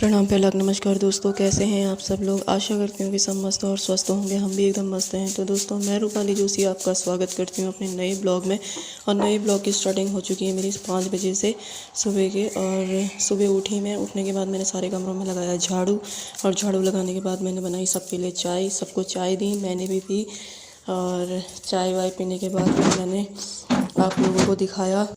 प्रणाम। पहला नमस्कार दोस्तों, कैसे हैं आप सब लोग। आशा करती हूँ कि सब मस्त और स्वस्थ होंगे। हम भी एकदम मस्त हैं। तो दोस्तों, मैं रूपाली जोशी आपका स्वागत करती हूँ अपने नए ब्लॉग में। और नए ब्लॉग की स्टार्टिंग हो चुकी है मेरी 5 बजे से सुबह के। और सुबह उठी मैं, उठने के बाद मैंने सारे कमरों में लगाया झाड़ू। और झाड़ू लगाने के बाद मैंने बनाई सबके लिए चाय। सबको चाय दी, मैंने भी पी। और चाय वाय पीने के बाद फिर मैंने आप लोगों को दिखाया।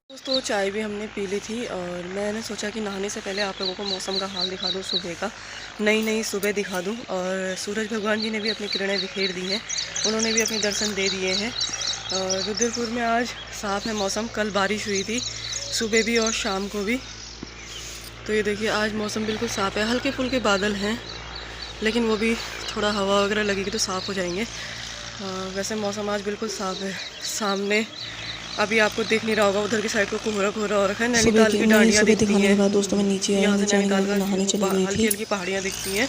दोस्तों, चाय भी हमने पी ली थी। और मैंने सोचा कि नहाने से पहले आप लोगों को मौसम का हाल दिखा दूँ, सुबह का नई नई सुबह दिखा दूँ। और सूरज भगवान जी ने भी अपनी किरणें बिखेर दी हैं, उन्होंने भी अपने दर्शन दे दिए हैं। और रुद्रपुर में आज साफ़ है मौसम। कल बारिश हुई थी सुबह भी और शाम को भी। तो ये देखिए, आज मौसम बिल्कुल साफ़ है। हल्के फुल्के बादल हैं, लेकिन वो भी थोड़ा हवा वगैरह लगेगी तो साफ़ हो जाएंगे। वैसे मौसम आज बिल्कुल साफ़ है। सामने अभी आपको दिख नहीं रहा होगा, उधर की साइड को कोहरा कोहरा और रखा है। नैनीताल की डांडियाँ दिखती दिखाने के हैं। बाद दोस्तों मैं नीचे आई, यहाँ से नीचे आने के नैनीताल बाद का मैं नहाने चली गई हल्की थी। हल्की पहाड़ियाँ दिखती हैं।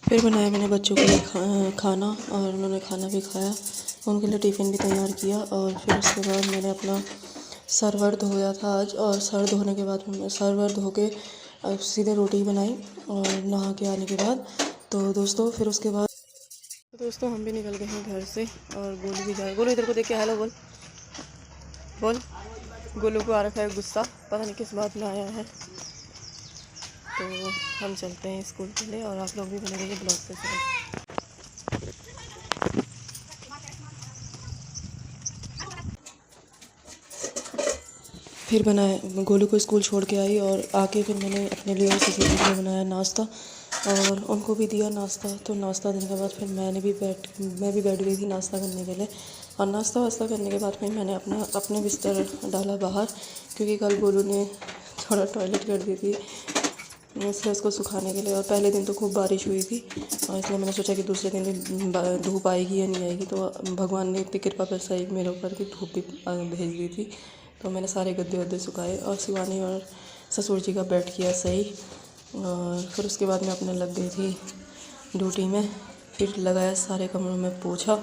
फिर बनाया मैंने बच्चों के लिए खाना, और उन्होंने खाना भी खाया। उनके लिए टिफ़िन भी तैयार किया। और फिर उसके बाद मैंने अपना सर वर धोया था आज। और सर धोने के बाद सर वर धो के सीधे रोटी बनाई और नहा के आने के बाद। तो दोस्तों फिर उसके बाद दोस्तों हम भी निकल गए हैं घर से। और गोलू भी जाए। गोलू इधर को देख के हेलो बोल बोल। गोलू को आ रखा है गुस्सा, पता नहीं किस बात में आया है। तो हम चलते हैं स्कूल के लिए, और आप लोग भी बने रहिए ब्लॉग पे। फिर बनाया, गोलू को स्कूल छोड़ के आई और आके फिर मैंने अपने लिए और ससुर के लिए बनाया नाश्ता, और उनको भी दिया नाश्ता। तो नाश्ता देने के बाद फिर मैं भी बैठ गई थी नाश्ता करने के लिए। और नाश्ता वास्ता करने के बाद फिर मैंने अपने बिस्तर डाला बाहर, क्योंकि कल गोलू ने थोड़ा टॉयलेट कर दी थी, इसलिए उसको सुखाने के लिए। और पहले दिन तो खूब बारिश हुई थी, और इसलिए मैंने सोचा कि दूसरे दिन भी धूप आएगी या नहीं आएगी। तो भगवान ने इतनी कृपा कर सही मेरे ऊपर की धूप भी भेज दी थी। तो मैंने सारे गद्दे वद्दे सुखाए, और शिवानी और ससुर जी का बेड किया सही। और फिर उसके बाद मैं अपने लग गई थी ड्यूटी में। फिर लगाया सारे कमरों में पोछा।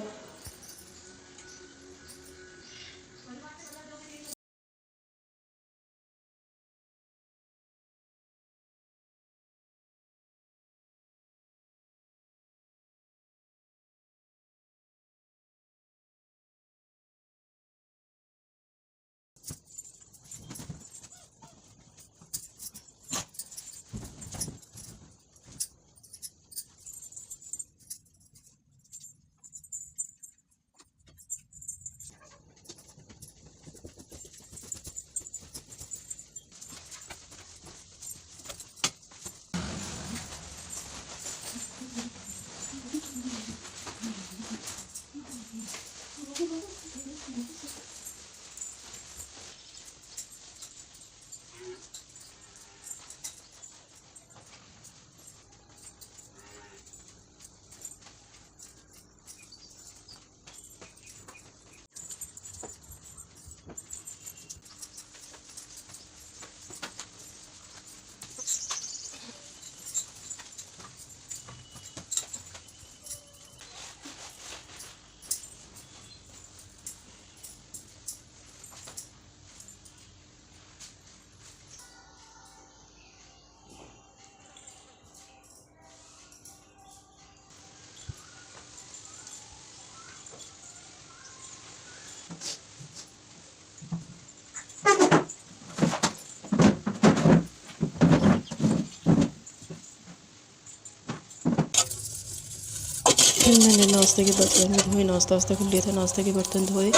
फिर मैंने नाश्ते के बर्तन धोए, नाश्ता वास्ता कर लिया था, नाश्ते के बर्तन धोए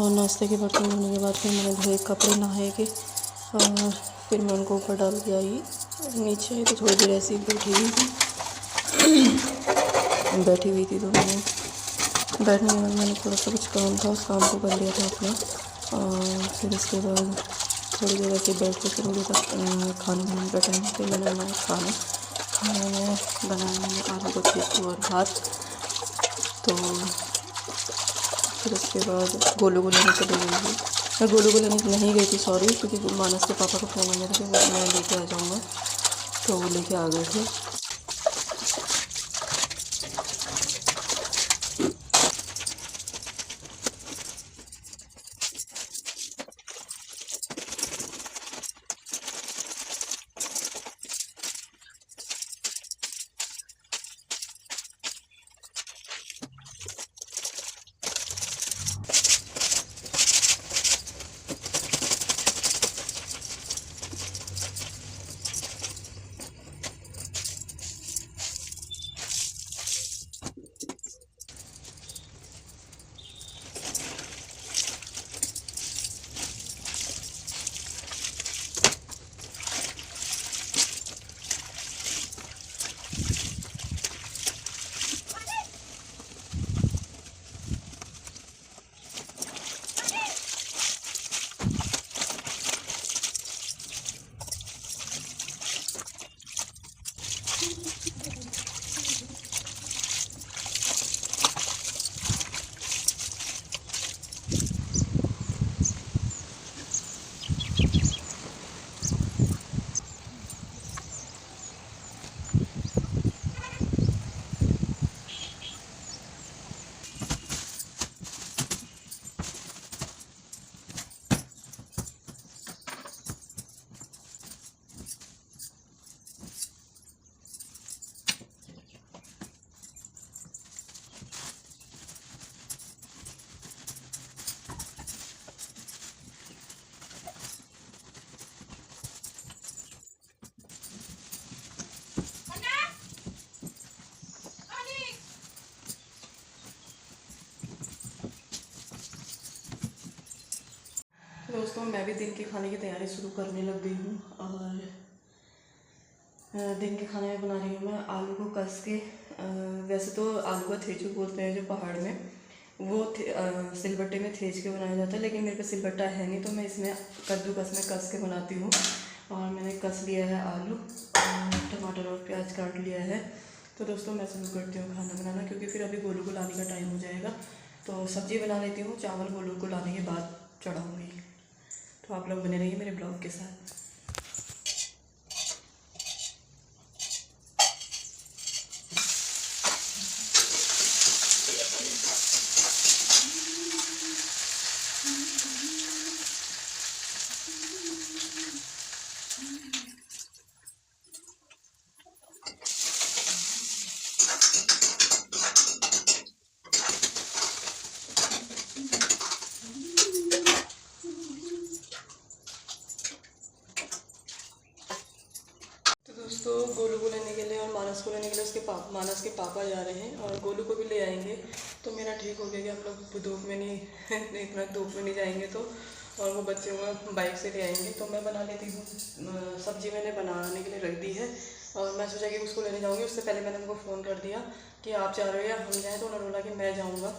और नाश्ते के बर्तन धोने के बाद फिर मैंने धोए कपड़े नहाए के और फिर मैं उनको ऊपर डाल के आई नीचे। तो थोड़ी देर ऐसी बैठी हुई थी तो मैंने बैठने के बाद मैंने थोड़ा सा कुछ काम था, उस काम को कर लिया था अपना। और फिर उसके बाद थोड़ी देर ऐसे बैठ के फिर मुझे तक खाने बनाने का टाइम। फिर मैंने बनाया खाने में बनाया मैंने आलू का खींचू और भात। तो फिर उसके बाद गोलू को लेने चली गई थी। मैं गोलू को लेने नहीं गई थी, सॉरी, क्योंकि मानस के पापा का फ़ोन आ गया था कि वो मैं लेके आ जाऊँगा, तो वो लेके आ गए थे। दोस्तों, मैं भी दिन के खाने की तैयारी शुरू करने लग गई हूँ और दिन के खाने में बना रही हूँ मैं आलू को कस के। वैसे तो आलू का थेचू बोलते हैं जो पहाड़ में, वो सिलबट्टे में थेच के बनाया जाता है, लेकिन मेरे पे सिलबट्टा है नहीं, तो मैं इसमें कद्दूकस में कस के बनाती हूँ। और मैंने कस लिया है आलू और टमाटर और प्याज काट लिया है। तो दोस्तों, मैं शुरू करती हूँ खाना बनाना, क्योंकि फिर अभी गोलू को लाने का टाइम हो जाएगा। तो सब्ज़ी बना लेती हूँ, चावल गोलू को लाने के बाद चढ़ाऊँगी। तो आप लोग बने रहिए मेरे ब्लॉग के साथ। दोस्तों, गोलू को लेने के लिए और मानस को लेने के लिए मानस के पापा जा रहे हैं और गोलू को भी ले आएंगे। तो मेरा ठीक हो गया कि हम लोग धूप में नहीं इतना धूप में नहीं जाएंगे, तो और वो बच्चे को बाइक से ले आएंगे। तो मैं बना लेती हूँ, सब्ज़ी मैंने बनाने के लिए रख दी है और मैं सोचा कि उसको लेने जाऊँगी। उससे पहले मैंने उनको फ़ोन कर दिया कि आप जा रहे हो या हम जाएँ, तो उन्होंने बोला कि मैं जाऊँगा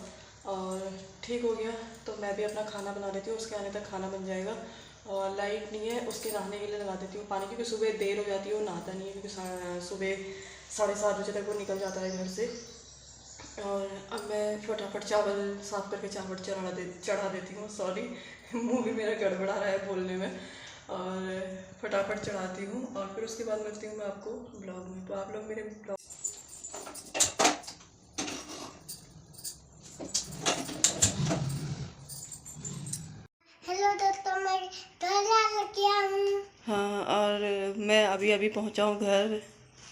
और ठीक हो गया। तो मैं भी अपना खाना बना लेती हूँ, उसके आने तक खाना बन जाएगा। और लाइट नहीं है, उसके नहाने के लिए लगा देती हूँ पानी, क्योंकि सुबह देर हो जाती है, वो नहाता नहीं है, क्योंकि सुबह 7:30 बजे तक वो निकल जाता है घर से। और अब मैं फटाफट चावल साफ़ करके चावल चढ़ा देती हूँ, सॉरी मुँह भी मेरा गड़बड़ा रहा है बोलने में। और फटाफट चढ़ाती हूँ और फिर उसके बाद मिलती हूँ मैं आपको ब्लॉग में। तो आप लोग मेरे ब्लॉग हाँ, और मैं अभी अभी पहुँचा हूँ घर।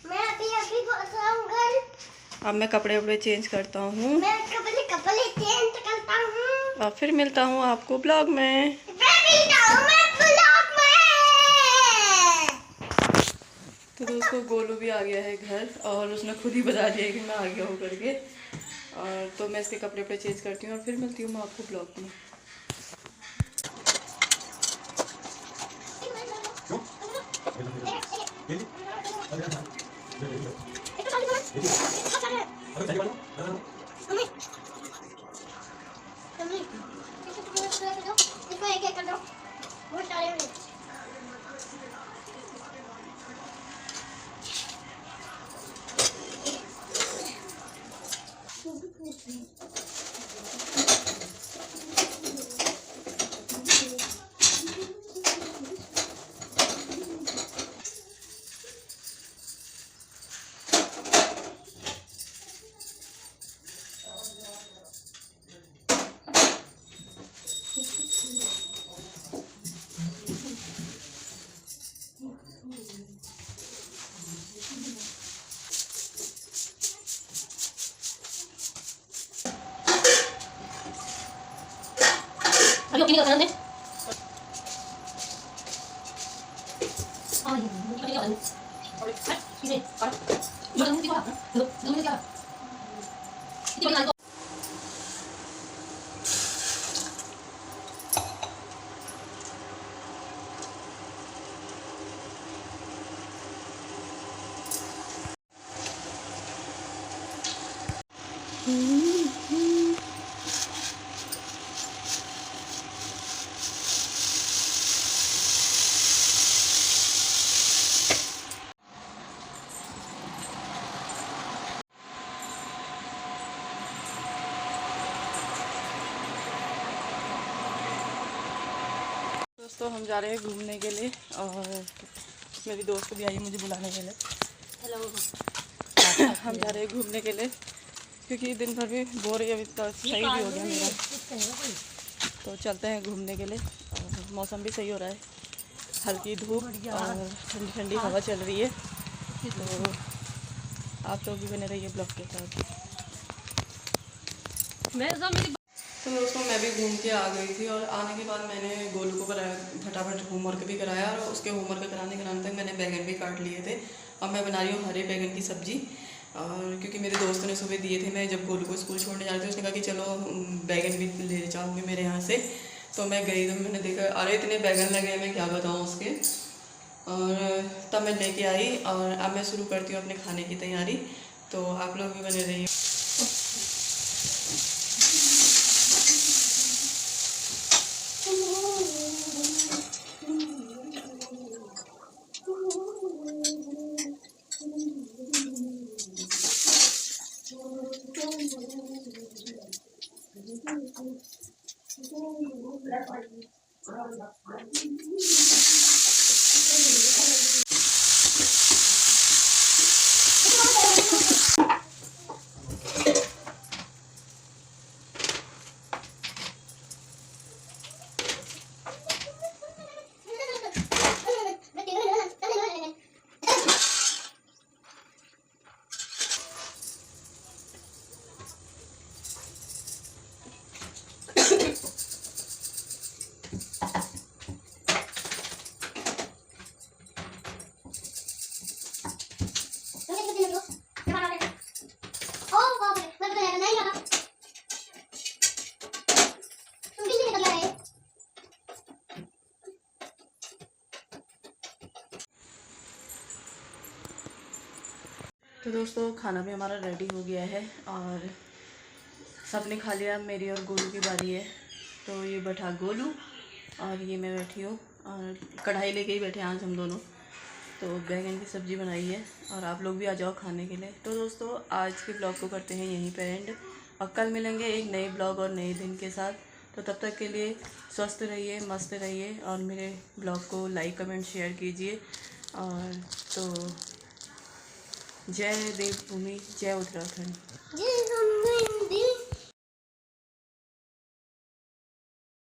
मैं अभी अभी पहुँचा हूँ घर। अब मैं कपड़े वपड़े चेंज करता हूँ, मैं कपड़े चेंज करता हूँ और फिर मिलता हूँ आपको ब्लॉग में। तो दोस्तों, गोलू भी आ गया है घर और उसने खुद ही बता दिया कि मैं आ गया हूँ करके। और तो मैं इसके कपड़े वपड़े चेंज करती हूँ और फिर मिलती हूँ मैं आपको ब्लॉग में। इसको एक एक कर दो, बहुत सारे हैं। अभी ओके नहीं करना है। दोस्तों हम जा रहे हैं घूमने के लिए और मेरी दोस्त भी आई है मुझे बुलाने के लिए। हेलो। हम जा रहे हैं घूमने के लिए क्योंकि दिन भर भी बोर अभी तो सही भी हो गया मेरा, तो चलते हैं घूमने के लिए। और मौसम भी सही हो रहा है, हल्की धूप और ठंडी ठंडी हवा चल रही है, तो आप लोग भी बने रहिए ब्लॉग के साथ। तो दोस्तों मैं भी घूम के आ गई थी और आने के बाद मैंने गोलू को कराया, फटाफट होमवर्क भी कराया और उसके होमवर्क कराने तक मैंने बैगन भी काट लिए थे। और मैं बना रही हूँ हरे बैगन की सब्ज़ी। और क्योंकि मेरे दोस्त ने सुबह दिए थे, मैं जब गोलू को स्कूल छोड़ने जा रही थी उसने कहा कि चलो बैगन भी ले जाऊँगी मेरे यहाँ से। तो मैं गई तो मैंने देखा अरे इतने बैगन लगे, मैं क्या बताऊँ उसके। और तब मैं लेके आई और अब मैं शुरू करती हूँ अपने खाने की तैयारी, तो आप लोग भी बने रहिए। तो दोस्तों खाना भी हमारा रेडी हो गया है और सबने खा लिया, मेरी और गोलू की बारी है। तो ये बैठा गोलू और ये मैं बैठी हूँ और कढ़ाई लेके ही बैठे आज हम दोनों। तो बैगन की सब्ज़ी बनाई है और आप लोग भी आ जाओ खाने के लिए। तो दोस्तों आज के ब्लॉग को करते हैं यहीं पे एंड और कल मिलेंगे एक नए ब्लॉग और नए दिन के साथ। तो तब तक के लिए स्वस्थ रहिए, मस्त रहिए और मेरे ब्लॉग को लाइक कमेंट शेयर कीजिए। और तो जय देवभूमि, जय उत्तराखंड।